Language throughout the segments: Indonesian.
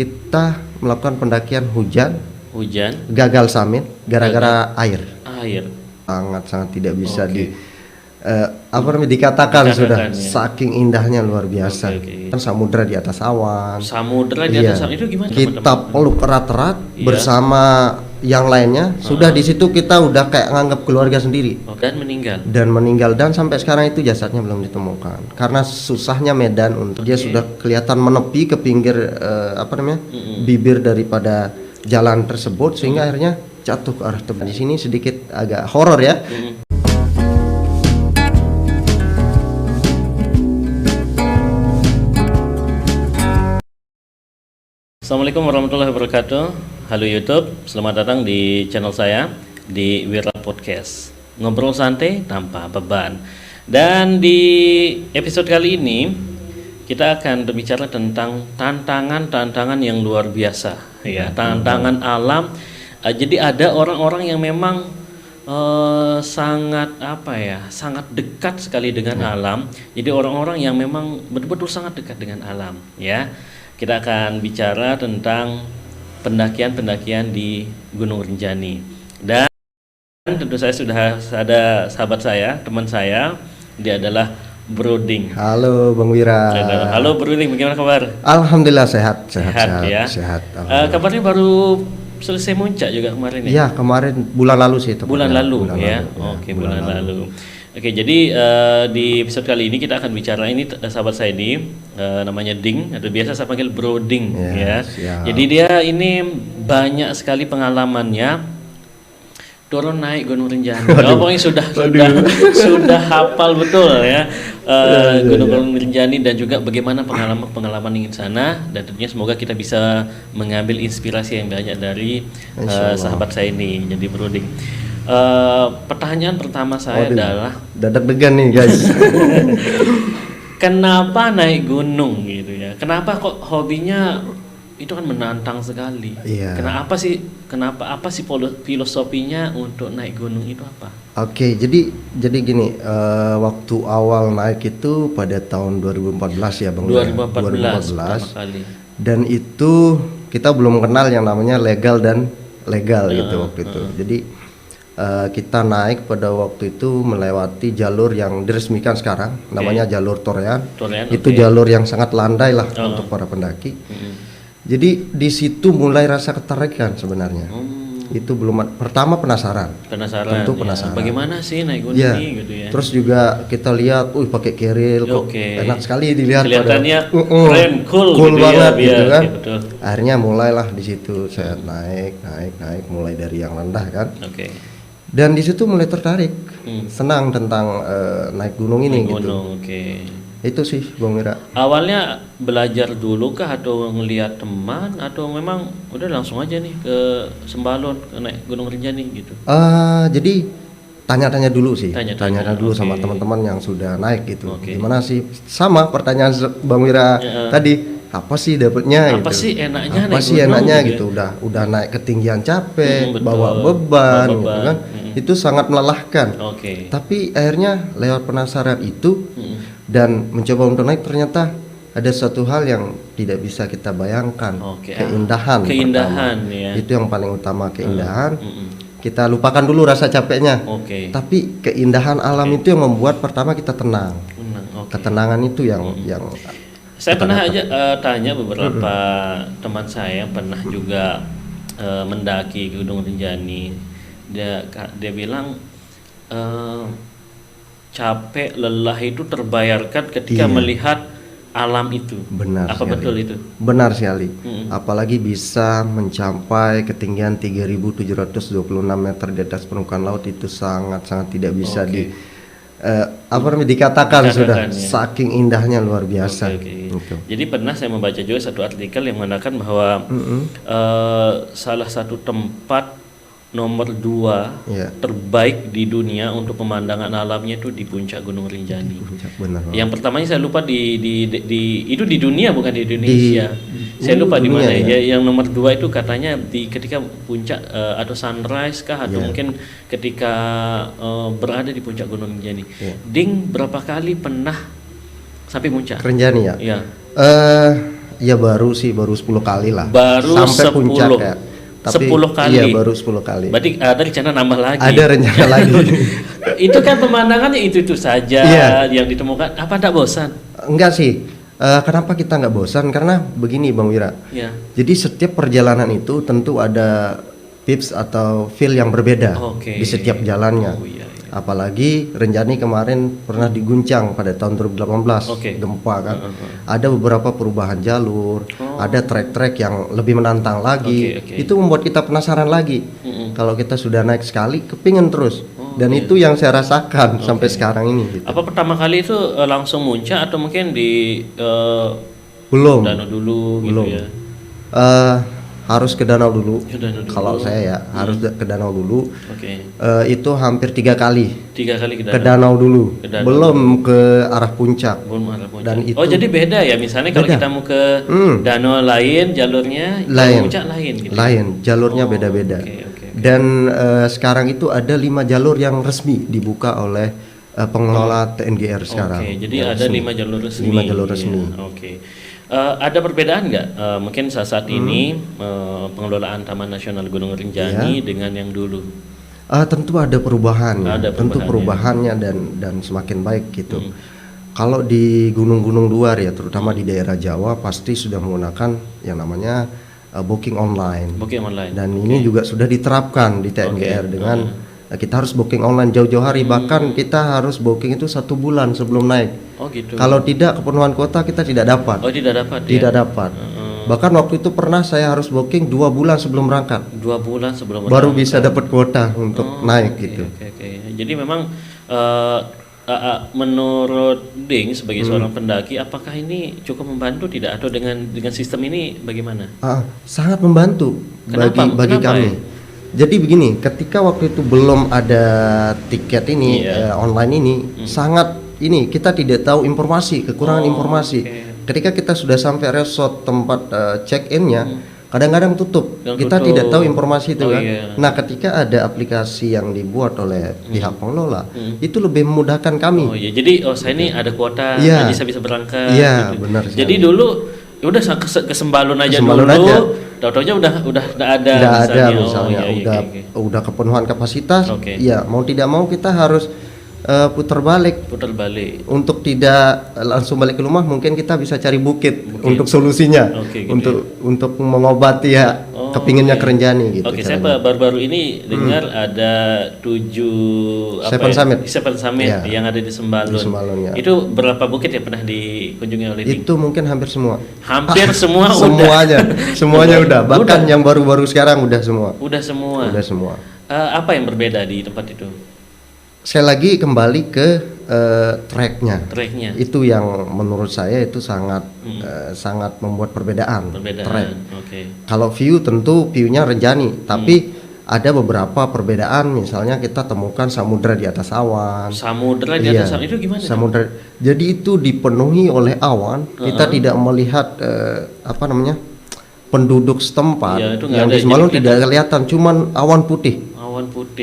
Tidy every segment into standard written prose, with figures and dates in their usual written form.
kita melakukan pendakian hujan, gagal summit gara-gara air. Sangat tidak bisa dikatakan sudah saking indahnya luar biasa. Kan samudra di atas awan. Itu gimana? Kita peluk erat-erat bersama yang lainnya. Sudah di situ kita udah kayak nganggap keluarga sendiri. Dan meninggal dan sampai sekarang itu jasadnya belum ditemukan. Karena susahnya medan untuk dia sudah kelihatan menepi ke pinggir bibir daripada jalan tersebut sehingga akhirnya jatuh ke arah tempat. Di sini sedikit agak horor ya. Assalamualaikum warahmatullahi wabarakatuh. Halo YouTube, selamat datang di channel saya di Wira Podcast. Ngobrol santai tanpa beban. Dan di episode kali ini kita akan berbicara tentang tantangan yang luar biasa ya, tantangan alam. Jadi ada orang-orang yang memang sangat dekat sekali dengan alam. Jadi orang-orang yang memang betul-betul sangat dekat dengan alam ya. Kita akan bicara tentang pendakian di Gunung Rinjani. Dan tentu saya sudah ada sahabat saya, teman saya, dia adalah Bro Ding. Halo Bang Wira. Halo Bro Ding, bagaimana kabar? Alhamdulillah sehat ya. Sehat. Kabarnya baru selesai muncak juga kemarin ya? Iya, kemarin bulan lalu sih itu. Bulan lalu. Bulan lalu. Oke, jadi di episode kali ini kita akan bicara ini sahabat saya ini namanya Ding, atau biasa saya panggil Bro Ding ya. Jadi dia ini banyak sekali pengalamannya turun naik Gunung Rinjani. Pokoknya sudah hafal betul ya Gunung Rinjani dan juga bagaimana pengalaman ingin sana, dan tentunya semoga kita bisa mengambil inspirasi yang banyak dari sahabat saya ini. Jadi Bro Ding, pertanyaan pertama saya adalah dadak degan nih guys. Kenapa naik gunung gitu ya? Kenapa kok hobinya itu kan menantang sekali? Kenapa sih filosofinya untuk naik gunung itu apa? Oke, jadi gini, waktu awal naik itu pada tahun 2014 ya Bang. 2014 kali. Dan itu kita belum kenal yang namanya legal gitu waktu itu. Jadi kita naik pada waktu itu melewati jalur yang diresmikan sekarang, namanya jalur Torean. Itu jalur yang sangat landai lah untuk para pendaki. Jadi di situ mulai rasa ketertarikan sebenarnya. Itu pertama penasaran. Tentu penasaran. Bagaimana sih naik gunung ini gitu ya. Terus juga kita lihat, pakai keril kok enak sekali dilihat. Kelihatannya keren, cool banget ya, gitu kan. Betul. Akhirnya mulailah di situ saya naik mulai dari yang rendah kan. Dan di situ mulai tertarik, senang tentang naik gunung ini gitu. Itu sih Bang Wira. Awalnya belajar dulu kah atau ngelihat teman atau memang udah langsung aja nih ke Sembalun, ke naik Gunung Rinjani gitu? Jadi tanya-tanya dulu sih. Tanya dulu sama teman-teman yang sudah naik gitu. Gimana sih? Sama pertanyaan Bang Wira tadi. Apa sih dapatnya? Apa sih enaknya gitu? Udah naik ketinggian capek, bawa beban gitu kan. Itu sangat melelahkan. Tapi akhirnya lewat penasaran itu dan mencoba untuk naik, ternyata ada suatu hal yang tidak bisa kita bayangkan. Keindahan ya. Itu yang paling utama, keindahan. Kita lupakan dulu rasa capeknya. Tapi keindahan alam itu yang membuat pertama kita tenang. Ketenangan itu yang saya pernah aja tanya beberapa teman saya yang pernah juga mendaki Gunung Rinjani. Dia bilang capek, lelah itu terbayarkan ketika melihat alam itu. Benar. Apa sekali. Betul itu? Benar sekali. Apalagi bisa mencapai ketinggian 3.726 meter di atas permukaan laut, itu sangat tidak bisa dikatakan sudah saking indahnya luar biasa. Gitu. Jadi pernah saya membaca juga satu artikel yang mengatakan bahwa salah satu tempat nomor 2 terbaik di dunia untuk pemandangan alamnya itu di puncak Gunung Rinjani. Yang pertamanya saya lupa itu di dunia bukan di Indonesia. Saya lupa di mana ya. Yang nomor 2 itu katanya ketika puncak atau sunrise kah atau mungkin ketika berada di puncak Gunung Rinjani. Ding berapa kali pernah sampai puncak? Rinjani ya? Iya. Ya baru 10 kali lah. Baru sampai 10. puncak ya. Tapi 10 kali. Iya, baru 10 kali. Berarti ada rencana nambah lagi. Ada rencana lagi. Itu kan pemandangannya itu saja yang ditemukan. Apa enggak bosan? Enggak sih. Kenapa kita nggak bosan? Karena begini Bang Wira. Ya. Jadi setiap perjalanan itu tentu ada tips atau feel yang berbeda di setiap jalannya. Apalagi Renjani kemarin pernah diguncang pada tahun 2018 gempa kan. Ada beberapa perubahan jalur, ada trek-trek yang lebih menantang lagi. Itu membuat kita penasaran lagi. Kalau kita sudah naik sekali, kepingin terus. Dan itu yang saya rasakan sampai sekarang ini. Gitu. Apa pertama kali itu langsung muncak atau mungkin di belum danau dulu belum. gitu ya? Harus ke danau dulu. Kalau saya ya harus ke danau dulu. Itu hampir 3 kali. 3 kali ke danau dulu. Belum ke arah puncak. Dan itu, jadi beda ya. Misalnya kalau kita mau ke danau lain jalurnya, puncak lain. Gitu. Lain, jalurnya beda-beda. Dan sekarang itu ada 5 jalur yang resmi dibuka oleh pengelola TNGR sekarang. Jadi ada 5 jalur resmi. 5 jalur resmi. Ada perbedaan nggak mungkin saat ini pengelolaan Taman Nasional Gunung Rinjani dengan yang dulu? Tentu ada perubahan, tentu perubahannya dan semakin baik gitu. Kalau di gunung-gunung luar ya, terutama di daerah Jawa pasti sudah menggunakan yang namanya booking online. Dan ini juga sudah diterapkan di TNGR dengan kita harus booking online jauh-jauh hari, bahkan kita harus booking itu 1 bulan sebelum naik. Kalau tidak kepenuhan kuota kita tidak dapat. Tidak dapat. Bahkan waktu itu pernah saya harus booking 2 bulan sebelum berangkat. 2 bulan sebelum baru bisa dapat kuota untuk naik gitu. Jadi memang menurut Ding sebagai seorang pendaki, apakah ini cukup membantu tidak atau dengan sistem ini bagaimana? Sangat membantu bagi kami. Jadi begini, ketika waktu itu belum ada tiket ini online ini, sangat ini kita tidak tahu informasi, kekurangan informasi. Ketika kita sudah sampai resort tempat check-in-nya, kadang-kadang tutup. Kita tidak tahu informasi itu kan. Nah, ketika ada aplikasi yang dibuat oleh pihak pengelola, itu lebih memudahkan kami. Jadi saya ini ada kuota, bisa berangkat. Iya, gitu. benar. Jadi dulu udah ke Sembalun aja dulu. Tahu-taunya udah ada misalnya. Udah kepenuhan kapasitas. Ya, mau tidak mau kita harus putar balik. Untuk tidak langsung balik ke rumah, mungkin kita bisa cari bukit untuk solusinya. Untuk mengobati kepinginnya ke Renjani gitu. Saya baru-baru ini dengar ada 7 Seven Summit yang ada di Sembalun. Itu berapa bukit yang pernah dikunjungi oleh Ding? Itu mungkin hampir semua. Hampir semua semuanya udah. Bahkan yang baru-baru sekarang udah semua. Udah semua. Apa yang berbeda di tempat itu? Saya lagi kembali ke treknya. Itu yang menurut saya itu sangat membuat perbedaan. Trek. Kalau view tentu view-nya Renjani, tapi ada beberapa perbedaan. Misalnya kita temukan samudra di atas awan. Samudra di atas awan itu gimana? Samudra. Jadi itu dipenuhi oleh awan. Kita tidak melihat penduduk setempat yang di Sembalun tidak kelihatan, cuman awan putih.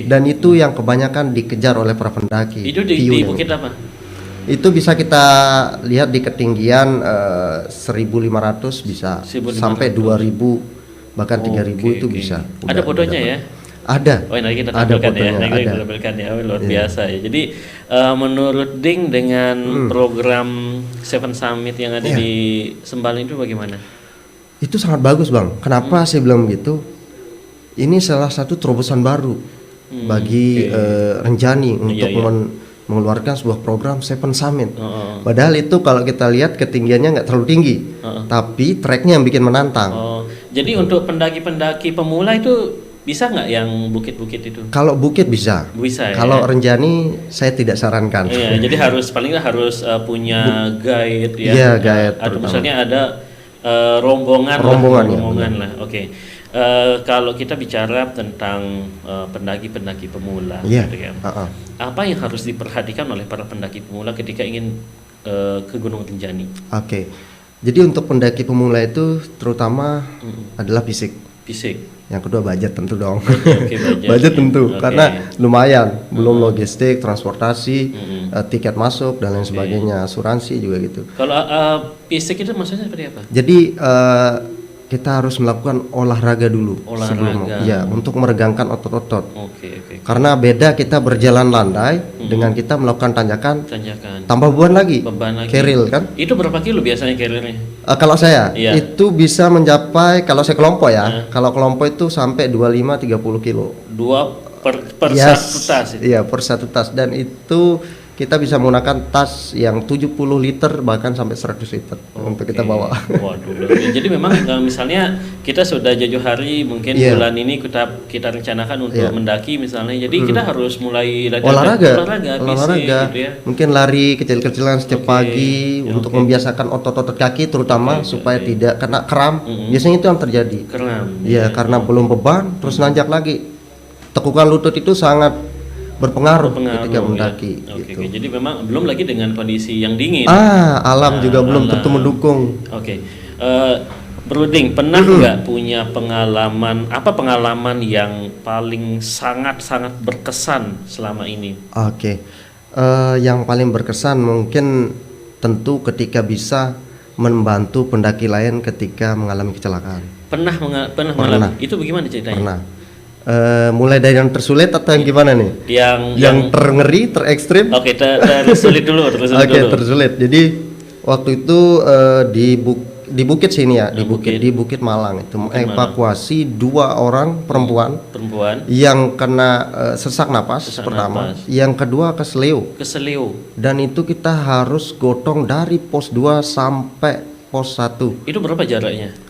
Dan itu yang kebanyakan dikejar oleh para pendaki. Itu di bukit apa? Itu bisa kita lihat di ketinggian 1.500 bisa 1.500. Sampai 2.000 bahkan 3.000 itu bisa. Ada fotonya ya? Ada. Nanti kita tampilkan ya. Luar biasa ya. Jadi menurut Ding dengan program Seven Summit yang ada di Sembalun itu bagaimana? Itu sangat bagus Bang. Kenapa saya bilang gitu? Ini salah satu terobosan baru bagi Renjani untuk mengeluarkan sebuah program Seven Summit. Padahal itu kalau kita lihat ketinggiannya nggak terlalu tinggi, tapi treknya yang bikin menantang. Jadi untuk pendaki-pendaki pemula itu bisa nggak yang bukit-bukit itu? Kalau bukit bisa. Kalau Renjani saya tidak sarankan. Jadi paling nggak harus punya guide ya. Iya, guide. Atau misalnya ada rombongan lah. Kalau kita bicara tentang pendaki-pendaki pemula, gitu ya. Apa yang harus diperhatikan oleh para pendaki pemula ketika ingin ke Gunung Rinjani? Jadi untuk pendaki pemula itu terutama adalah fisik. Fisik. Yang kedua budget tentu dong. Okay, budget tentu okay. Karena lumayan, belum logistik, transportasi, tiket masuk dan lain sebagainya, asuransi juga gitu. Kalau fisik itu maksudnya seperti apa? Jadi kita harus melakukan olahraga dulu sebelum ya, untuk meregangkan otot-otot. Okay. Karena beda kita berjalan landai dengan kita melakukan tanjakan. Tambah beban lagi. Keril kan? Itu berapa kilo biasanya kerilnya? Kalau saya itu bisa mencapai, kalau saya kelompok ya. Kalau kelompok itu sampai 25-30 kilo. Per satu tas. Iya, per satu tas, dan itu kita bisa menggunakan tas yang 70 liter bahkan sampai 100 liter untuk kita bawa. Waduh. Jadi memang misalnya kita sudah jauh hari, mungkin bulan ini kita rencanakan untuk mendaki misalnya. Jadi kita harus mulai olahraga gitu ya. Mungkin lari kecil-kecilan setiap pagi untuk membiasakan otot-otot kaki terutama supaya tidak kena kram. Biasanya itu yang terjadi. Kram. Ya, karena belum beban terus nanjak lagi. Tekukan lutut itu sangat berpengaruh ketika mendaki. Gitu. Jadi memang belum lagi dengan kondisi yang dingin. Alam juga belum tentu mendukung. Broding, pernah nggak punya pengalaman yang paling sangat berkesan selama ini? Yang paling berkesan mungkin tentu ketika bisa membantu pendaki lain ketika mengalami kecelakaan. Pernah mengalami. Itu bagaimana ceritanya? Pernah. Mulai dari yang tersulit atau yang gimana nih? Yang terngeri, terekstrim? Tersulit dulu. Tersulit. Jadi waktu itu di bukit sini ya, di Bukit Malang itu evakuasi 2 orang perempuan yang kena sesak napas pertama, yang kedua keseleo. Dan itu kita harus gotong dari pos 2 sampai pos 1. Itu berapa jaraknya?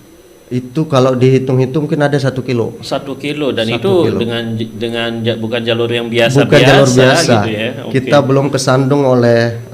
Itu kalau dihitung-hitung mungkin ada 1 kilo. 1 kilo dan itu dengan bukan jalur yang biasa gitu ya. Kita belum kesandung oleh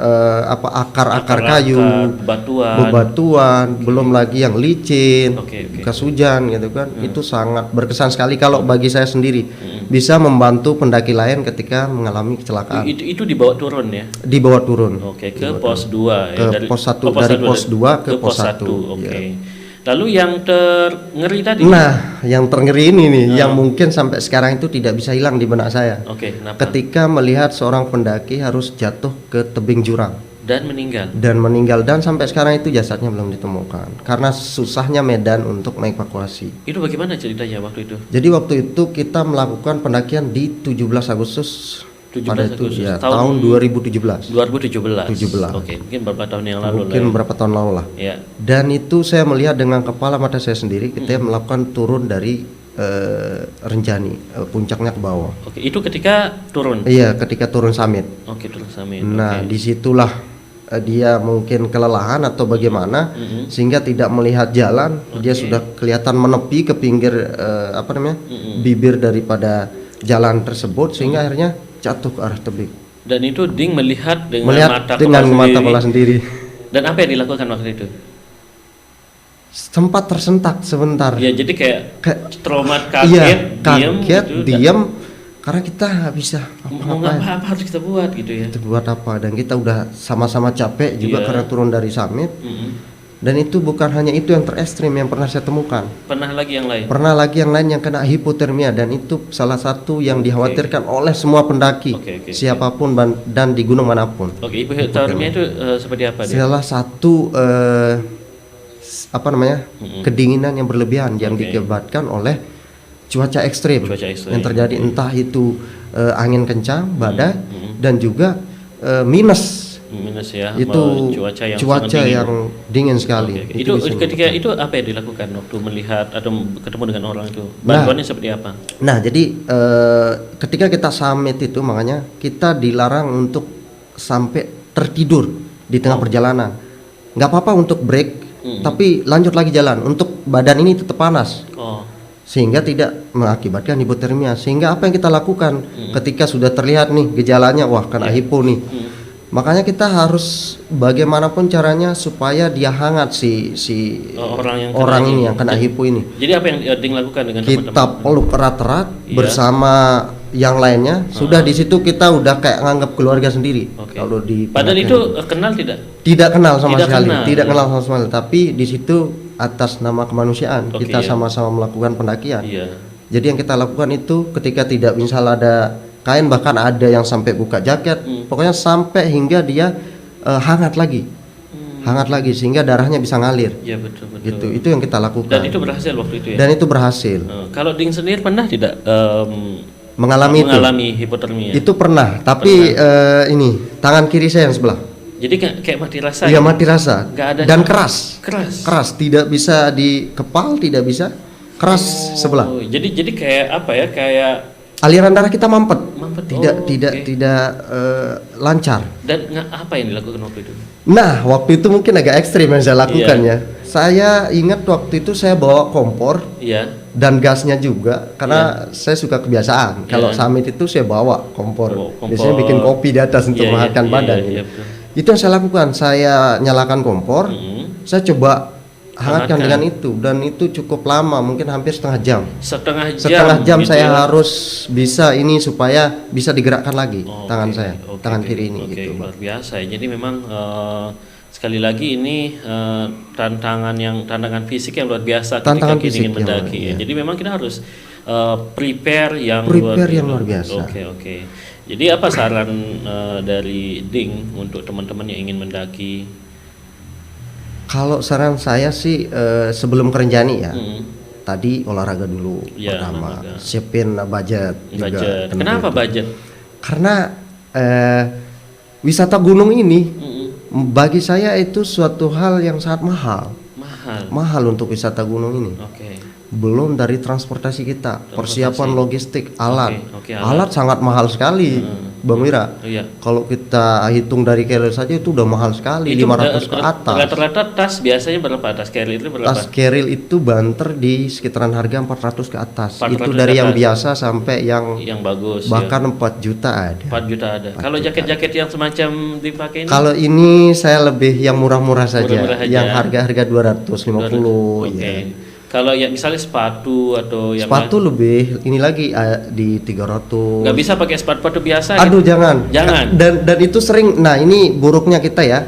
akar-akar kayu, bebatuan, belum lagi yang licin, bekas hujan gitu kan. Itu sangat berkesan sekali kalau bagi saya sendiri. Bisa membantu pendaki lain ketika mengalami kecelakaan. Itu dibawa turun ya? Dibawa turun. Ke pos 2 ya. Ke pos 1, dari pos 2 ke pos 1. Lalu yang terngeri tadi? Nah, yang terngeri ini nih, yang mungkin sampai sekarang itu tidak bisa hilang di benak saya. Kenapa? Ketika melihat seorang pendaki harus jatuh ke tebing jurang dan meninggal, dan sampai sekarang itu jasadnya belum ditemukan karena susahnya medan untuk mengevakuasi. Itu bagaimana ceritanya waktu itu? Jadi waktu itu kita melakukan pendakian di 17 Agustus. Pada itu ya, tahun 2017. Mungkin berapa tahun yang lalu berapa tahun lalu lah. Dan itu saya melihat dengan kepala mata saya sendiri kita melakukan turun dari Renjani, puncaknya ke bawah. Itu ketika turun? Iya, ketika turun summit. Turun summit. Nah, disitulah dia mungkin kelelahan atau bagaimana sehingga tidak melihat jalan. Dia sudah kelihatan menepi ke pinggir bibir daripada jalan tersebut sehingga akhirnya jatuh ke arah tebing. Dan itu Ding melihat dengan mata kepala sendiri. Dan apa yang dilakukan waktu itu? Sempat tersentak sebentar. Ya, jadi kayak trauma, kaget, diam karena kita nggak bisa apa harus kita buat gitu ya. Kita buat apa? Dan kita udah sama-sama capek juga karena turun dari summit. Dan itu bukan hanya itu yang terekstrim yang pernah saya temukan. Pernah lagi yang lain yang kena hipotermia, dan itu salah satu yang dikhawatirkan oleh semua pendaki, siapapun dan di gunung manapun. Hipotermia itu seperti apa? Salah satu kedinginan yang berlebihan yang diakibatkan oleh cuaca ekstrim yang terjadi, entah itu angin kencang, badai, dan juga minus ya, itu cuaca yang dingin sekali. Itu ketika itu apa yang dilakukan waktu melihat atau ketemu dengan orang itu? Bantuannya seperti apa? Nah, jadi ketika kita summit itu makanya kita dilarang untuk sampai tertidur di tengah perjalanan. Nggak apa-apa untuk break, tapi lanjut lagi jalan untuk badan ini tetap panas. Sehingga tidak mengakibatkan hipotermia. Sehingga apa yang kita lakukan ketika sudah terlihat nih gejalanya, wah kena hipo nih. Makanya kita harus bagaimanapun caranya supaya dia hangat si orang ini yang kena hipo ini. Jadi apa yang Ding lakukan dengan teman-teman? Kita peluk erat-erat bersama yang lainnya. Sudah di situ kita udah kayak nganggap keluarga sendiri. Kalau di padahal itu kenal tidak? Tidak kenal sama sekali. Tidak kenal sama sekali. Tapi di situ atas nama kemanusiaan. Kita sama-sama melakukan pendakian. Jadi yang kita lakukan itu ketika tidak misal ada kain, bahkan ada yang sampai buka jaket, pokoknya sampai hingga dia hangat lagi sehingga darahnya bisa ngalir. Iya, betul. Gitu, itu yang kita lakukan. Dan itu berhasil waktu itu ya. Dan itu berhasil. Kalau Ding sendiri pernah tidak mengalami hipotermia? Itu pernah, tapi ini tangan kiri saya yang sebelah. Jadi kayak mati rasa. Iya, mati rasa. Nggak ada. Dan keras, tidak bisa dikepal, tidak bisa. Keras sebelah. Jadi kayak apa ya? Kayak aliran darah kita mampet. Tidak lancar. Dan apa yang dilakukan waktu itu? Nah, waktu itu mungkin agak ekstrim yang saya lakukan ya. Saya ingat waktu itu saya bawa kompor. Dan gasnya juga karena saya suka kebiasaan. Kalau summit itu saya bawa kompor. Biasanya bikin kopi di atas untuk menghangatkan badan. Itu yang saya lakukan. Saya nyalakan kompor. Saya coba hangatkan dengan itu, dan itu cukup lama, mungkin hampir setengah jam gitu saya harus bisa ini supaya bisa digerakkan lagi tangan saya, tangan kiri ini gitu. Luar biasa ya. Jadi memang sekali lagi ini tantangan fisik yang luar biasa ketika kita ingin mendaki ya. Jadi memang kita harus prepare yang luar biasa. Oke. Jadi apa saran dari Ding untuk teman-teman yang ingin mendaki? Kalau saran saya sih sebelum ke Rinjani ya, tadi olahraga dulu pertama, siapin budget juga. Kenapa budget? Karena wisata gunung ini bagi saya itu suatu hal yang sangat mahal untuk wisata gunung ini. Belum dari transportasi kita, persiapan logistik, alat sangat mahal sekali, Bang Wira. Kalau kita hitung dari carrier saja itu udah mahal sekali, 500 ke atas. Rata-rata tas biasanya berapa? Tas carrier itu berapa? Tas carrier itu banter di sekitaran harga 400 ke atas. Itu dari yang biasa sampai yang bagus. Bahkan 4 juta ada. 4 juta ada. Kalau jaket-jaket yang semacam dipakai ini? Kalau ini saya lebih yang murah-murah saja. Yang harga-harga 250 ya. Kalau ya misalnya sepatu atau yang lebih ini lagi di 300. Nggak bisa pakai sepatu biasa. Aduh gitu? Jangan. Dan itu sering. Nah ini buruknya kita ya.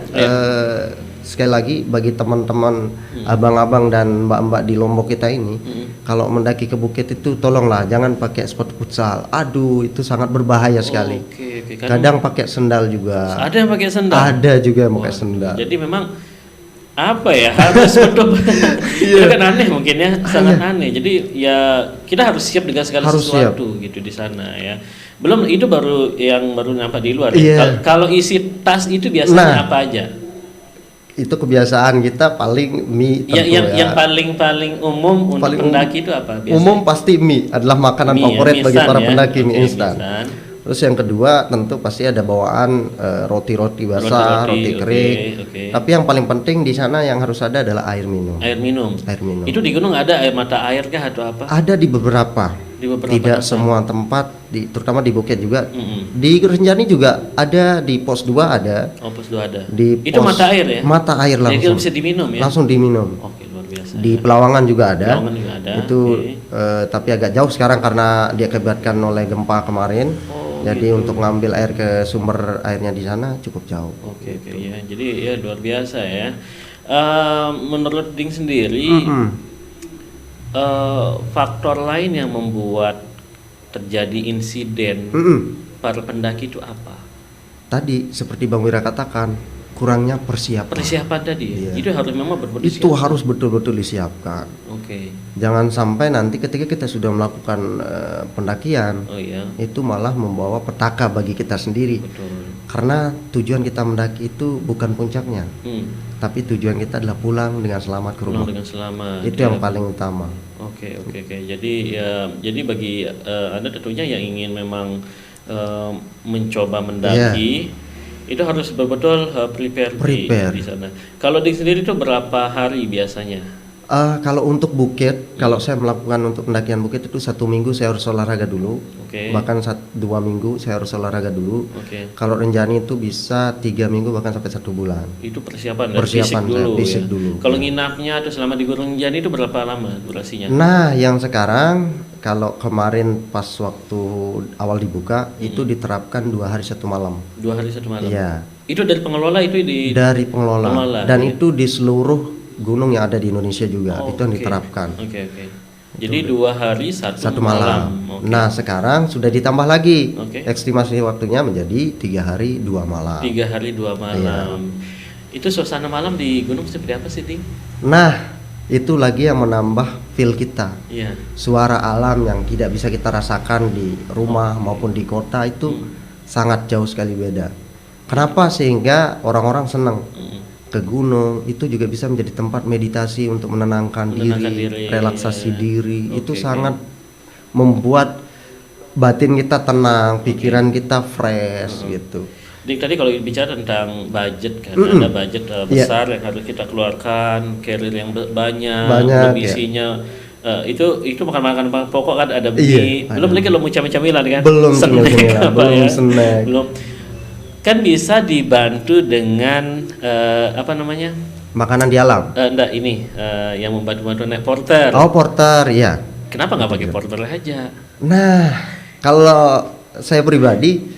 Sekali lagi bagi teman-teman abang-abang dan mbak-mbak di Lombok kita ini, kalau mendaki ke bukit itu tolonglah jangan pakai sepatu futsal. Aduh itu sangat berbahaya sekali. Kadang pakai sendal juga. Ada yang pakai sendal. Ada juga yang pakai sendal. Jadi memang apa ya, harus betul. Itu kan aneh mungkin ya, sangat aneh. Jadi ya kita harus siap dengan segala sesuatu gitu di sana ya. Belum itu baru nampak di luar. Kalau isi tas itu biasanya apa aja? Itu kebiasaan kita paling mie tentu yang paling umum untuk pendaki itu apa biasanya? Umum pasti mie adalah makanan favorit bagi para pendaki, mie instan. Terus yang kedua tentu pasti ada bawaan roti-roti basah, roti kering. Tapi yang paling penting di sana yang harus ada adalah air minum. Air minum. Itu di gunung ada mata air kah atau apa? Ada di beberapa. Tidak semua tempat, terutama di Bukit juga. Di Rinjani juga ada, di pos 2 ada. Pos 2 ada. Itu mata air ya? Mata air langsung. Jadi bisa diminum ya? Langsung diminum. Oke, luar biasa. Di Pelawangan juga ada. Itu tapi agak jauh sekarang karena diakibatkan oleh gempa kemarin. Jadi untuk ngambil air ke sumber airnya di sana cukup jauh. Oke, ya. Jadi ya luar biasa ya. Menurut Ding sendiri, faktor lain yang membuat terjadi insiden para pendaki itu apa? Tadi seperti Bang Wira katakan, kurangnya persiapan tadi. Itu harus memang harus betul-betul disiapkan. Jangan sampai nanti ketika kita sudah melakukan pendakian, itu malah membawa petaka bagi kita sendiri. Karena tujuan kita mendaki itu bukan puncaknya, tapi tujuan kita adalah pulang dengan selamat ke rumah. Itu yang paling utama. Oke. Jadi bagi Anda tentunya yang ingin memang mencoba mendaki, itu harus betul-betul prepare di sana. Kalau Ding sendiri itu berapa hari biasanya? Kalau untuk bukit, kalau saya melakukan untuk pendakian bukit itu 1 minggu saya harus olahraga dulu. Bahkan 2 minggu saya harus olahraga dulu. Kalau Rinjani itu bisa 3 minggu bahkan sampai 1 bulan. Itu persiapan fisik dulu. Kalau nginapnya atau selama di Gunung Rinjani itu berapa lama durasinya? Nah, yang sekarang kalau kemarin pas waktu awal dibuka itu diterapkan 2 hari 1 malam. 2 hari 1 malam. Iya. Itu dari pengelola itu dari pengelola. Dan itu di seluruh gunung yang ada di Indonesia juga. Itu yang diterapkan. Oke. Jadi 2 hari 1 malam. Okay. Nah sekarang sudah ditambah lagi estimasi waktunya menjadi 3 hari 2 malam. 3 hari 2 malam. Itu suasana malam di gunung seperti apa sih, Ding? Nah itu lagi yang menambah feel kita. Suara alam yang tidak bisa kita rasakan di rumah maupun di kota itu sangat jauh sekali beda. Kenapa? Sehingga orang-orang senang ke gunung, itu juga bisa menjadi tempat meditasi untuk menenangkan diri, relaksasi diri. Itu sangat membuat batin kita tenang, pikiran kita fresh gitu. Jadi tadi kalau bicara tentang budget kan, ada budget besar yang harus kita keluarkan, carrier yang banyak isinya. Itu makan pokok kan, ada mie, belum lagi lo mau camilan kan, belum snack, snack. Belum kan bisa dibantu dengan makanan di alam. Yang membantu naik porter. Oh porter, ya. Kenapa nggak pakai porter aja? Nah kalau saya pribadi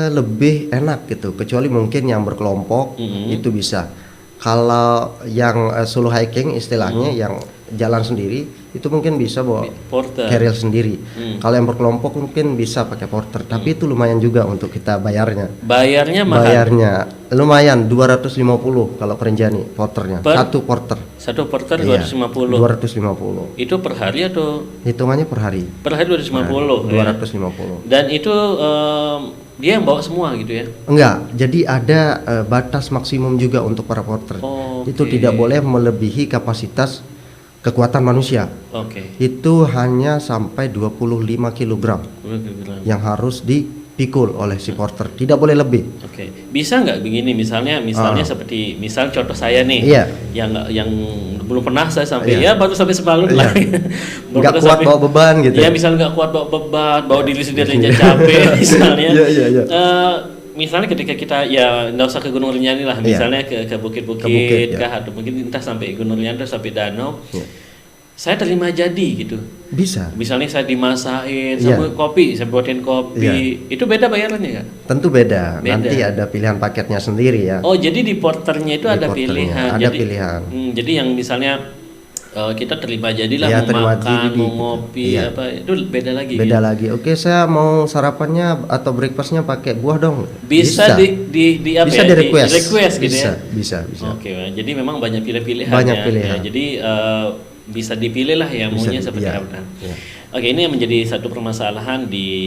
lebih enak gitu, kecuali mungkin yang berkelompok itu bisa. Kalau yang solo hiking istilahnya yang jalan sendiri itu mungkin bisa bawa carrier sendiri. Kalau yang berkelompok mungkin bisa pakai porter, tapi itu lumayan juga untuk kita bayarnya. Bayarnya mahal. Bayarnya lumayan 250 kalau Perenjani porternya. Satu porter 250. Itu per hari atau hitungannya per hari? Per hari 250. 250. Dan itu dia yang bawa semua gitu ya? Enggak, jadi ada batas maksimum juga untuk para porter. Itu tidak boleh melebihi kapasitas kekuatan manusia. Itu hanya sampai 25 kg yang harus dipikul oleh si porter, tidak boleh lebih. Bisa nggak begini, misalnya seperti contoh saya nih, yang belum pernah saya sampai, baru sampai separuh lah. Nggak kuat bawa beban gitu. Ya misalnya nggak kuat bawa beban, bawa diri sendiri aja capek misalnya. Misalnya ketika kita nggak usah ke Gunung Rinjani lah, misalnya ke bukit-bukit kah, atau mungkin entah sampai Gunung Rinjani sampai danau, saya terima jadi gitu. Bisa. Misalnya saya dimasakin sama kopi, saya buatin kopi, itu beda bayarannya nggak? Tentu beda. Nanti ada pilihan paketnya sendiri ya. Oh jadi di porternya itu ada pilihan. Ada pilihan. Jadi yang misalnya kita terima jadilah mau makan, mau ngopi, itu beda lagi. Beda lagi. Oke, saya mau sarapannya atau breakfastnya pakai buah dong. Bisa bisa di request gitu ya. Bisa. Oke, jadi memang banyak pilihan. Pilihan. Jadi bisa dipilih lah ya maunya seperti apa. Oke, ini yang menjadi satu permasalahan di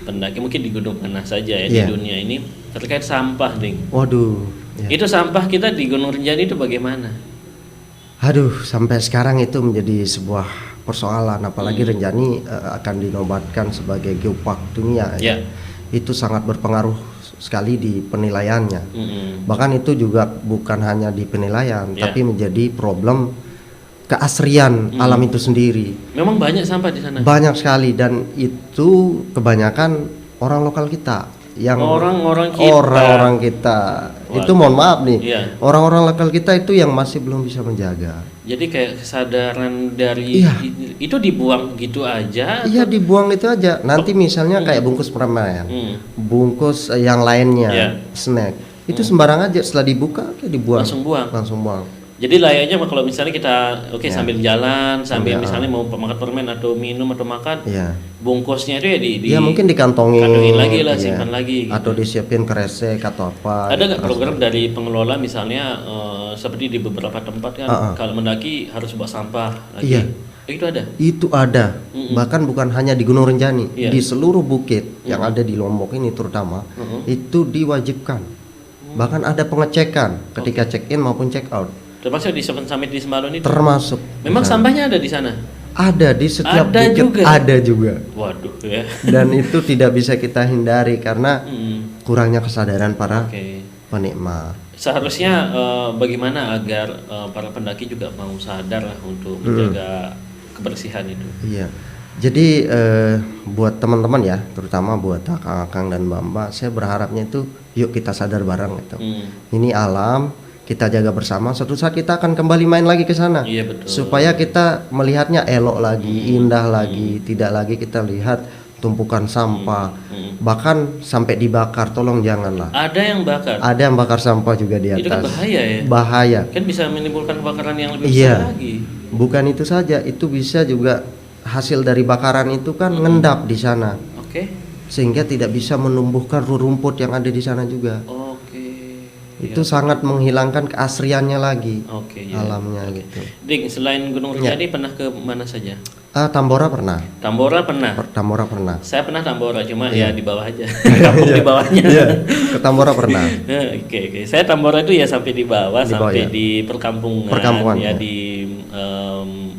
pendaki, mungkin di Gunung mana saja ya di dunia ini, terkait sampah, Ding. Waduh. Itu sampah kita di Gunung Rinjani itu bagaimana? Aduh, sampai sekarang itu menjadi sebuah persoalan, apalagi Rinjani akan dinobatkan sebagai geopark dunia. Itu sangat berpengaruh sekali di penilaiannya. Bahkan itu juga bukan hanya di penilaian, tapi menjadi problem keasrian alam itu sendiri. Memang banyak sampah di sana. Banyak sekali, dan itu kebanyakan orang lokal kita. Yang orang-orang kita itu mohon maaf nih, orang-orang lokal kita itu yang masih belum bisa menjaga. Jadi kayak kesadaran dari itu dibuang gitu aja? Iya, dibuang itu aja. Nanti misalnya kayak bungkus permen, bungkus yang lainnya, snack, itu sembarang aja, setelah dibuka kayak dibuang. Langsung buang. Jadi layaknya kalau misalnya kita sambil jalan, sambil misalnya mau makan permen atau minum atau makan, bungkusnya itu ya mungkin dikantongin lagi lah, simpan lagi gitu. Atau disiapin kresek atau apa. Ada nggak program dari pengelola misalnya seperti di beberapa tempat kan kalau mendaki harus bawa sampah lagi? Itu ada. Bahkan bukan hanya di Gunung Rinjani, di seluruh bukit yang ada di Lombok ini terutama, itu diwajibkan. Bahkan ada pengecekan ketika check in maupun check out. Termasuk di Seven Summit di Semalun itu? Termasuk. Memang sampahnya ada di sana? Ada, di setiap bukit ada juga. Waduh ya. Dan itu tidak bisa kita hindari karena kurangnya kesadaran para penikmat. Seharusnya bagaimana agar para pendaki juga mau sadar lah untuk menjaga kebersihan itu? Iya. Jadi buat teman-teman ya, terutama buat akang-akang dan mbak-mbak, saya berharapnya itu yuk kita sadar bareng gitu. Ini alam, kita jaga bersama. Suatu saat kita akan kembali main lagi ke sana. Iya, betul. Supaya kita melihatnya elok lagi, indah lagi, tidak lagi kita lihat tumpukan sampah, bahkan sampai dibakar. Tolong janganlah. Ada yang bakar. Ada yang bakar sampah juga di atas. Itu kan bahaya ya. Bahaya. Kan bisa menimbulkan kebakaran yang lebih besar lagi. Bukan itu saja, itu bisa juga hasil dari bakaran itu kan ngendap di sana. Oke. Sehingga tidak bisa menumbuhkan rumput yang ada di sana juga. Itu sangat menghilangkan keasriannya lagi. Alamnya gitu. Ding, selain Gunung Rinjani pernah ke mana saja? Tambora pernah. Tambora pernah. Tambora pernah. Saya pernah Tambora, cuma ya di bawah aja. Kampung di bawahnya. Ke Tambora pernah. Oke. Saya Tambora itu ya sampai di bawah, sampai di perkampungan ya di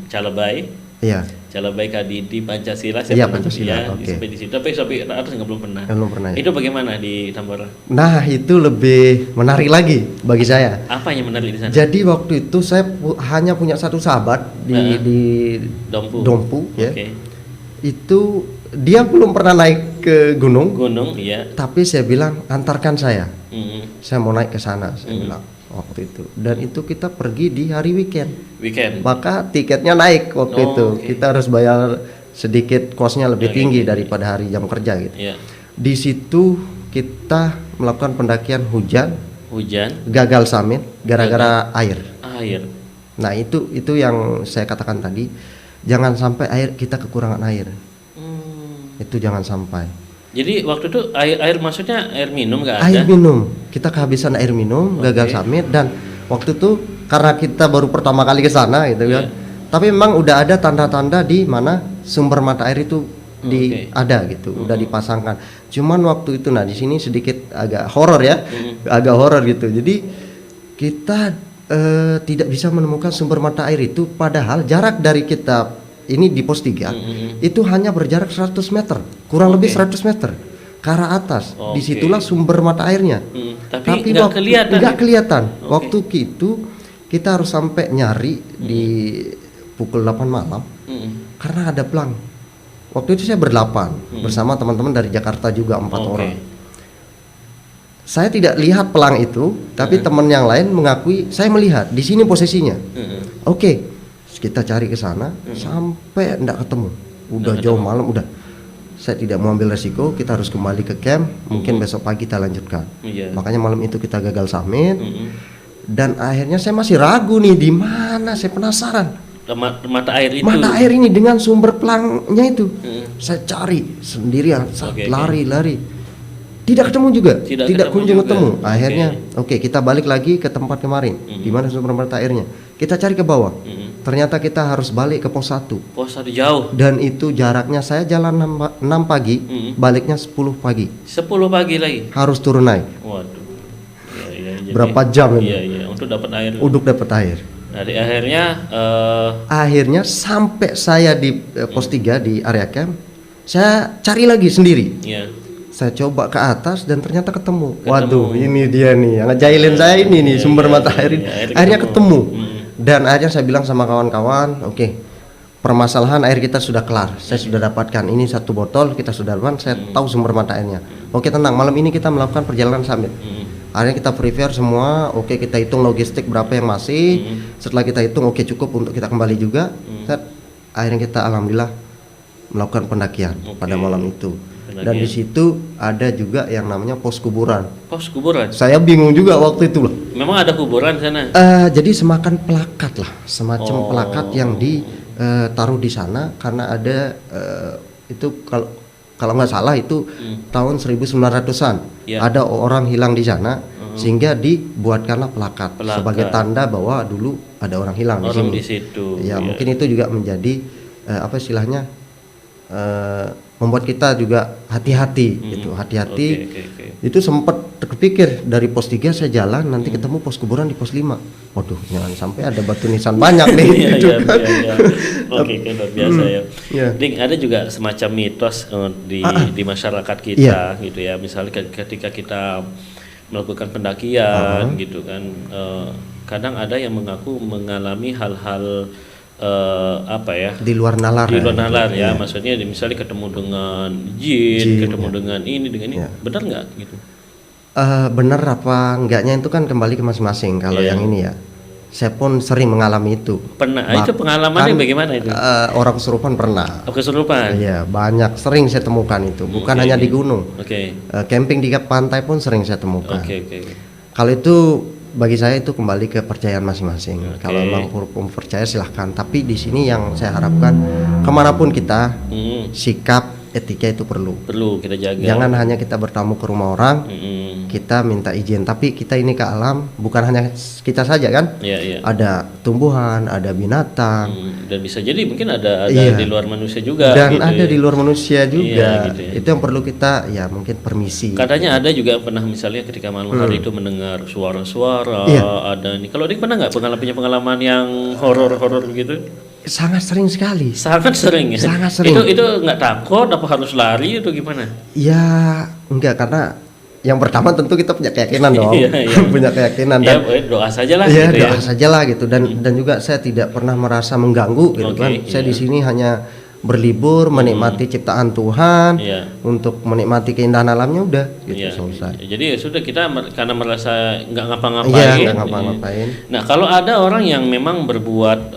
Calabai. Iya. Calabai Kadidi Pancasila saya pernah Pancasila, sampai di situ, tapi sampai atas belum pernah. Belum pernah. Itu bagaimana di Tambora? Nah, itu lebih menarik lagi bagi saya. Apa yang menarik di sana? Jadi waktu itu saya hanya punya satu sahabat di Dompu ya. Itu dia belum pernah naik ke gunung. Iya. Tapi saya bilang antarkan saya. Saya mau naik ke sana, saya bilang waktu itu. Dan itu kita pergi di hari weekend. Maka tiketnya naik waktu itu. Kita harus bayar sedikit kosnya lebih tinggi daripada hari jam kerja gitu. Di situ kita melakukan pendakian hujan, gagal summit gara-gara air. Nah, itu yang saya katakan tadi, jangan sampai kita kekurangan air. Itu jangan sampai. Jadi waktu itu air maksudnya air minum nggak ada? Air minum, kita kehabisan air minum, gagal summit. Dan waktu itu karena kita baru pertama kali ke sana gitu kan. Tapi memang udah ada tanda-tanda di mana sumber mata air itu ada gitu, udah dipasangkan. Cuman waktu itu di sini sedikit agak horor ya, agak horor gitu. Jadi kita tidak bisa menemukan sumber mata air itu, padahal jarak dari kita ini di pos 3 itu hanya berjarak 100 meter, kurang lebih 100 meter ke arah atas. Disitulah sumber mata airnya. Tapi nggak kelihatan. Waktu itu kita harus sampai nyari di pukul 8 malam karena ada pelang. Waktu itu saya berdelapan bersama teman-teman dari Jakarta juga 4 orang. Saya tidak lihat pelang itu, tapi teman yang lain mengakui saya melihat di sini posisinya. Kita cari ke sana sampai enggak ketemu. Udah jauh malam, udah. Saya tidak mau ambil resiko, kita harus kembali ke camp. Mungkin besok pagi kita lanjutkan. Makanya malam itu kita gagal summit. Dan akhirnya saya masih ragu nih, di mana, saya penasaran. Mata air itu. Mata air ini dengan sumber pelangnya itu. Saya cari sendirian, lari-lari. Tidak ketemu juga. Tidak kunjung ketemu. Akhirnya kita balik lagi ke tempat kemarin. Di mana sumber mata airnya. Kita cari ke bawah. Ternyata kita harus balik ke pos 1. Pos 1 jauh. Dan itu jaraknya saya jalan 6 pagi, baliknya 10 pagi. 10 pagi lagi. Harus turun naik. Waduh. Berapa jam itu? Iya, untuk dapat air. Untuk dapat air. Jadi akhirnya sampai saya di pos 3 di area camp, saya cari lagi sendiri. Saya coba ke atas dan ternyata ketemu. Waduh, ini dia nih yang ngejailin saya ini nih sumber mata air. Akhirnya ketemu. Dan akhirnya saya bilang sama kawan-kawan, permasalahan air kita sudah kelar. Saya sudah dapatkan ini 1 botol, kita sudah lakukan. Saya tahu sumber mata airnya. Tenang, malam ini kita melakukan perjalanan summit. Akhirnya kita prepare semua. Kita hitung logistik berapa yang masih. Setelah kita hitung cukup untuk kita kembali juga. Akhirnya kita alhamdulillah melakukan pendakian pada malam itu. Dan di situ ada juga yang namanya pos kuburan. Pos kuburan? Saya bingung juga waktu itu loh. Memang ada kuburan di sana? Jadi semacam plakat yang ditaruh di sana karena ada itu kalau nggak salah itu tahun 1900-an. Ada orang hilang di sana sehingga dibuatkanlah plakat sebagai tanda bahwa dulu ada orang hilang di sini. Di situ. Mungkin itu juga menjadi membuat kita juga hati-hati gitu, hati-hati. Itu sempat terpikir dari pos 3 saya jalan nanti ketemu pos kuburan di pos 5. Waduh, jangan sampai ada batu nisan banyak nih gitu kan. Luar biasa ya. Ding, ada juga semacam mitos di masyarakat kita gitu ya. Misalnya ketika kita melakukan pendakian gitu kan, kadang ada yang mengaku mengalami hal-hal di luar nalar ya. Maksudnya misalnya ketemu dengan jin ketemu dengan ini benar nggak gitu? Benar apa enggaknya itu kan kembali ke masing-masing. Kalau yang ini ya Saya pun sering mengalami itu. Pernah. Itu pengalamannya bagaimana itu? Orang kesurupan pernah. Kesurupan. Iya, banyak sering saya temukan itu. Bukan hanya di gunung. Camping di pantai pun sering saya temukan. Kalau itu bagi saya itu kembali ke kepercayaan masing-masing. Kalau memang percaya silahkan. Tapi di sini yang saya harapkan kemanapun kita, sikap etika itu perlu kita jaga. Jangan hanya kita bertamu ke rumah orang, kita minta izin, tapi kita ini ke alam, bukan hanya kita saja kan. Ada tumbuhan, ada binatang, dan bisa jadi mungkin ada di luar manusia juga, dan gitu ada di luar manusia juga. Gitu ya. Itu yang perlu kita mungkin permisi. Katanya ada juga pernah misalnya ketika malam hari itu mendengar suara-suara, ada nih. Kalau Dik pernah nggak punya pengalaman yang horor gitu? Sangat sering sekali. Sangat sering ya. Sangat sering. Itu nggak takut apa harus lari atau gimana? Ya enggak, karena yang pertama tentu kita punya keyakinan dong. Punya keyakinan dan doa sajalah. Iya, gitu doa sajalah gitu, dan juga saya tidak pernah merasa mengganggu gitu kan. Saya di sini hanya berlibur, menikmati ciptaan Tuhan, untuk menikmati keindahan alamnya, udah gitu selesai. Jadi ya sudah, kita karena merasa nggak ngapa-ngapain. Nggak ngapa-ngapain. Nah, kalau ada orang yang memang berbuat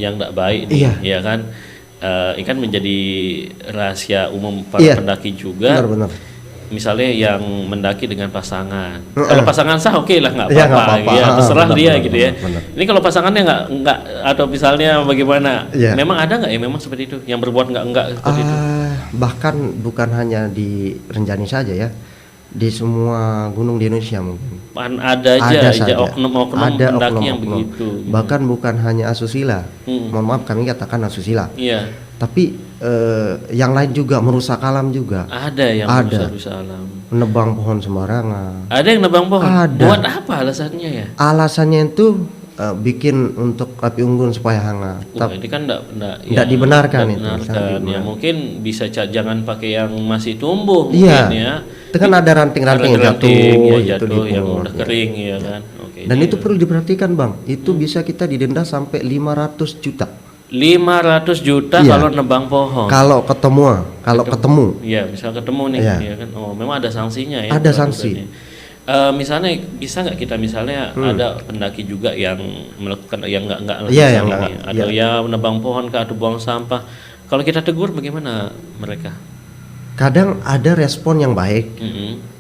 yang nggak baik nih, ya kan, ini kan menjadi rahasia umum para pendaki juga. Benar. Misalnya yang mendaki dengan pasangan, kalau pasangan sah oke lah, nggak apa-apa, terserah dia gitu ya. Ini kalau pasangannya nggak atau misalnya bagaimana, memang ada nggak ya memang seperti itu yang berbuat nggak seperti itu? Bahkan bukan hanya di Renjani saja ya, di semua gunung di Indonesia mungkin. Ada oknum-oknum pendaki yang begitu. Bahkan bukan hanya asusila, mohon maaf kami katakan asusila. Tapi yang lain juga merusak alam juga. Ada yang merusak alam. Nebang pohon sembarangan. Ada yang nebang pohon. Ada. Buat apa alasannya ya? Alasannya itu bikin untuk api unggun supaya hangat. Tapi ini kan enggak dibenarkan itu. Ya mungkin bisa jangan pakai yang masih tumbuh mungkin ya. Itu kan ada ranting-ranting yang jatuh yang udah kering ya kan. Dan itu perlu diperhatikan Bang. Itu bisa kita didenda sampai 500 juta. 500 juta kalau nebang pohon. Kalau ketemu. Iya, misal ketemu nih, ya kan. Oh, memang ada sanksinya ya. Ada sanksi. Misalnya bisa nggak kita misalnya ada pendaki juga yang melakukan yang nggak atau nebang pohon atau buang sampah. Kalau kita tegur bagaimana mereka? Kadang ada respon yang baik,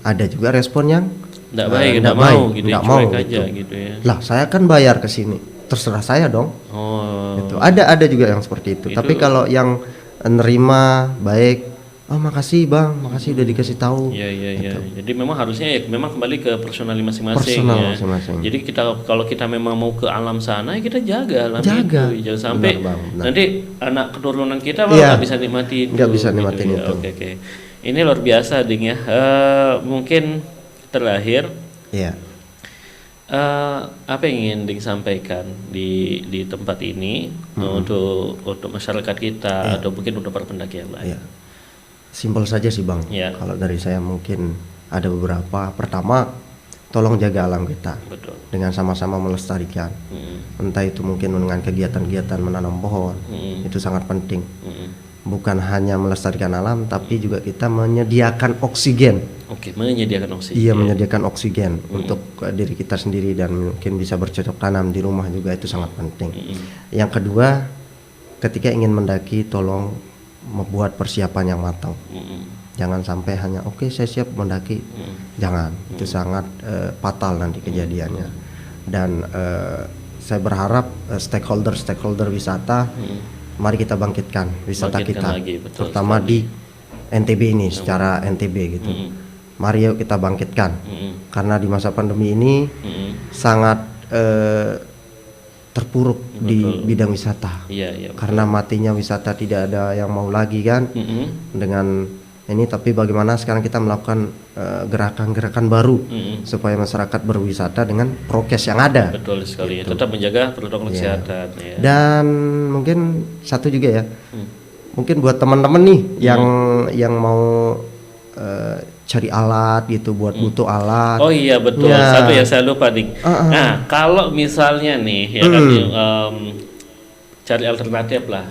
ada juga respon yang nggak baik, nggak mau gitu, cuek aja gitu ya. Lah, saya kan bayar ke sini, terserah saya dong. Gitu. Ada juga yang seperti itu. Tapi kalau yang nerima baik, makasih Bang, makasih udah dikasih tahu. Iya. Jadi memang harusnya memang kembali ke personal masing-masing. Jadi kalau kita memang mau ke alam sana, kita jaga alam itu. Jangan sampai nanti anak keturunan kita nggak bisa nikmatin. Nggak bisa nikmatin itu. Oke. Ini luar biasa Ding ya. Mungkin terakhir. Apa yang ingin Ding sampaikan di tempat ini untuk masyarakat kita atau mungkin untuk para pendaki yang lain? Simpel saja sih Bang. Kalau dari saya mungkin ada beberapa. Pertama, tolong jaga alam kita. Betul. Dengan sama-sama melestarikan. Entah itu mungkin dengan kegiatan-kegiatan menanam pohon, itu sangat penting. Bukan hanya melestarikan alam, tapi juga kita menyediakan oksigen. Menyediakan oksigen. Iya, menyediakan oksigen untuk diri kita sendiri dan mungkin bisa bercocok tanam di rumah juga, itu sangat penting. Yang kedua, ketika ingin mendaki, tolong membuat persiapan yang matang. Jangan sampai hanya saya siap mendaki. Jangan, itu sangat fatal nanti kejadiannya. Dan saya berharap stakeholder wisata, mari kita bangkitkan wisata kita lagi, terutama di NTB ini, secara NTB gitu. Mari yuk kita bangkitkan, karena di masa pandemi ini sangat terpuruk di bidang wisata. Karena matinya wisata, tidak ada yang mau lagi kan dengan ini. Tapi bagaimana sekarang kita melakukan gerakan-gerakan baru supaya masyarakat berwisata dengan prokes yang ada. Betul sekali. Gitu. Tetap menjaga protokol kesehatan. Dan mungkin satu juga ya, mungkin buat teman-teman nih yang mau cari alat gitu, buat butuh alat. Oh iya betul. Satu ya saya lupa Dik. Nah kalau misalnya nih ya kan cari alternatif lah.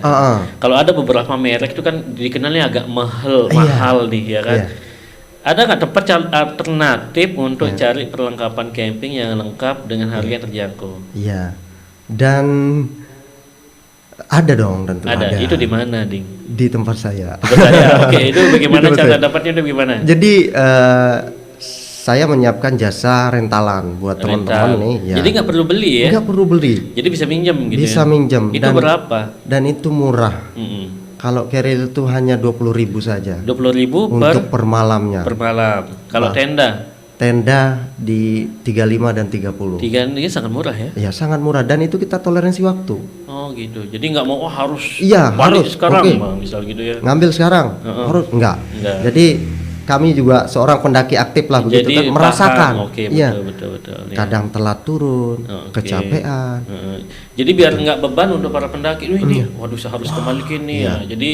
Kalau ada beberapa merek itu kan dikenalnya agak mahal nih ya kan. Ada nggak tempat alternatif untuk cari perlengkapan camping yang lengkap dengan harga yang terjangkau? Iya. Dan ada dong tentu ada. Itu di mana, Ding? Di tempat saya. Tempat saya. Oke, itu bagaimana cara dapatnya, itu gimana? Jadi saya menyiapkan jasa rentalan buat teman-teman nih. Ya. Jadi nggak perlu beli ya? Nggak perlu beli. Jadi bisa minjem gitu. Bisa ya? minjem. Itu berapa? Dan itu murah. Kalau carrier itu hanya 20.000 saja. 20.000 untuk per malamnya. Per malam. Kalau tenda di 35 dan 30. Ini sangat murah ya? Iya, sangat murah dan itu kita toleransi waktu. Oh gitu. Jadi nggak mau harus harus sekarang, Bang, misal gitu ya. Ngambil sekarang. Harus enggak. Jadi kami juga seorang pendaki aktif lah begitu kan, merasakan. Betul. Kadang telat turun, kecapean. Jadi biar nggak beban untuk para pendaki ini, waduh saya harus kembali nih ya. Jadi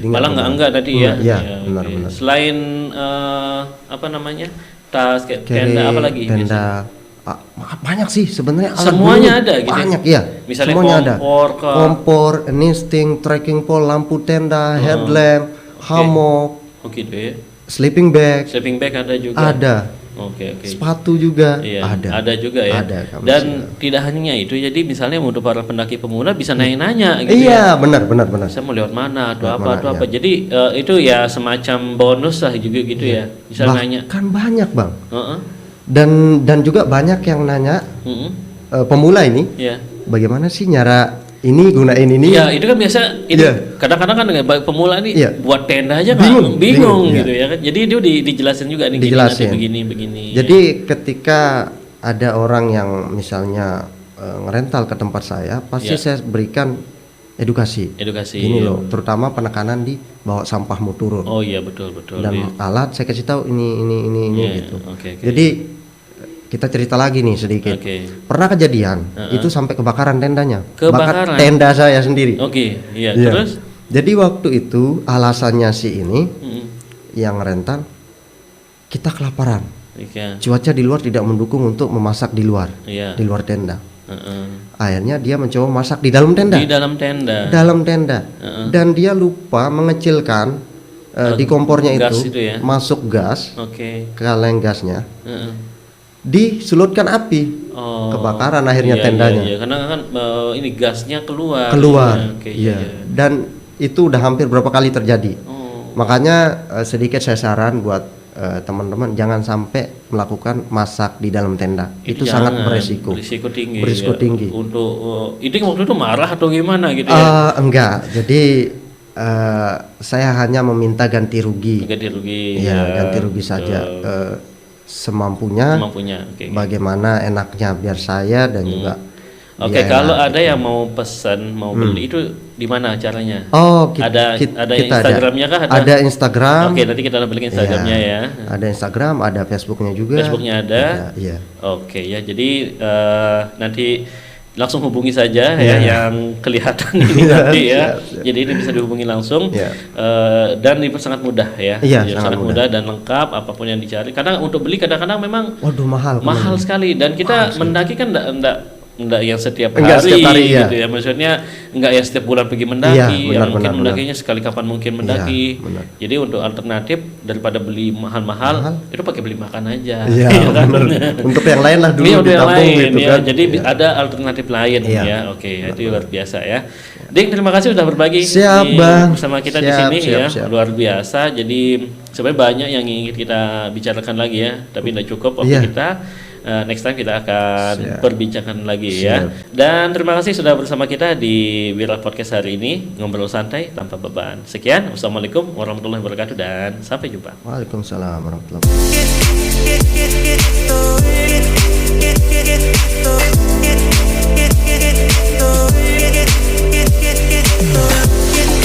malah enggak tadi ya. Benar. Selain apa namanya? Tas, tenda, apa lagi? Tenda banyak sih sebenarnya. Semuanya ada gitu. Banyak ya. Misalnya semuanya kompor, nesting, trekking pole, lampu tenda, headlamp, hammock. Gitu ya. Sleeping bag ada juga. Ada. Oke. Sepatu juga ada juga ya. Ada, dan tidak hanya itu, jadi misalnya untuk para pendaki pemula bisa nanya-nanya gitu. Iya, benar. Saya mau lewat mana atau apa. Jadi itu ya semacam bonus lah juga gitu ya. Bisa nanya. Kan banyak, Bang. Dan juga banyak yang nanya pemula ini. Bagaimana sih nyara ini gunain ini? Ya itu kan biasa. Kadang-kadang kan pemula nih buat tenda aja bingung gitu ya kan. Jadi itu dijelasin juga nih. Begini. Jadi ketika ada orang yang misalnya ngerental ke tempat saya, pasti saya berikan edukasi. Ini loh, terutama penekanan di bawa sampahmu turun. Oh iya betul. Dan alat saya kasih tahu ini gitu. Jadi kita cerita lagi nih sedikit. Pernah kejadian itu sampai kebakaran tendanya. Bakar tenda saya sendiri. Terus? Jadi waktu itu alasannya si ini yang rental, kita kelaparan. Cuaca di luar tidak mendukung untuk memasak di luar, di luar tenda. Akhirnya dia mencoba masak di dalam tenda. Dan dia lupa mengecilkan di kompornya itu masuk gas ke kaleng gasnya. Disulutkan api, kebakaran akhirnya tendanya. Karena kan ini gasnya keluar. Dan itu udah hampir berapa kali terjadi. Makanya sedikit saya saran buat teman-teman, jangan sampai melakukan masak di dalam tenda. Itu sangat beresiko tinggi. Untuk itu waktu itu marah atau gimana gitu ya? Enggak. Jadi saya hanya meminta ganti rugi. Ganti rugi saja. Semampunya. Bagaimana enaknya biar saya dan juga. Kalau ada yang mau pesan, mau beli itu di mana caranya? Ada Instagramnya kah? Ada Instagram. Nanti kita belikan Instagramnya ya. Ada Instagram, ada Facebooknya juga. Facebooknya ada. Jadi nanti langsung hubungi saja yang kelihatan ini nanti ya. Jadi ini bisa dihubungi langsung dan itu sangat mudah ya. Sangat mudah dan lengkap apapun yang dicari. Karena untuk beli kadang-kadang memang mahal sekali dan kita mendaki kan enggak yang setiap hari gitu ya. Maksudnya enggak ya setiap bulan pergi mendaki, mungkin mendakinya sekali kapan mungkin mendaki. Jadi untuk alternatif daripada beli mahal-mahal itu pakai beli makan aja. Untuk yang lain lah dulu ditambung gitu kan. Jadi ada alternatif lain ya. Itu luar biasa ya. Ding, terima kasih sudah berbagi bersama kita di sini ya. Luar biasa. Jadi sebenarnya banyak yang ingin kita bicarakan lagi ya, tapi tidak cukup waktu kita. Next time kita akan perbincangkan lagi ya. Dan terima kasih sudah bersama kita di Wira Podcast hari ini, ngobrol santai tanpa beban. Sekian, wassalamualaikum warahmatullahi wabarakatuh dan sampai jumpa. Waalaikumsalam warahmatullahi wabarakatuh.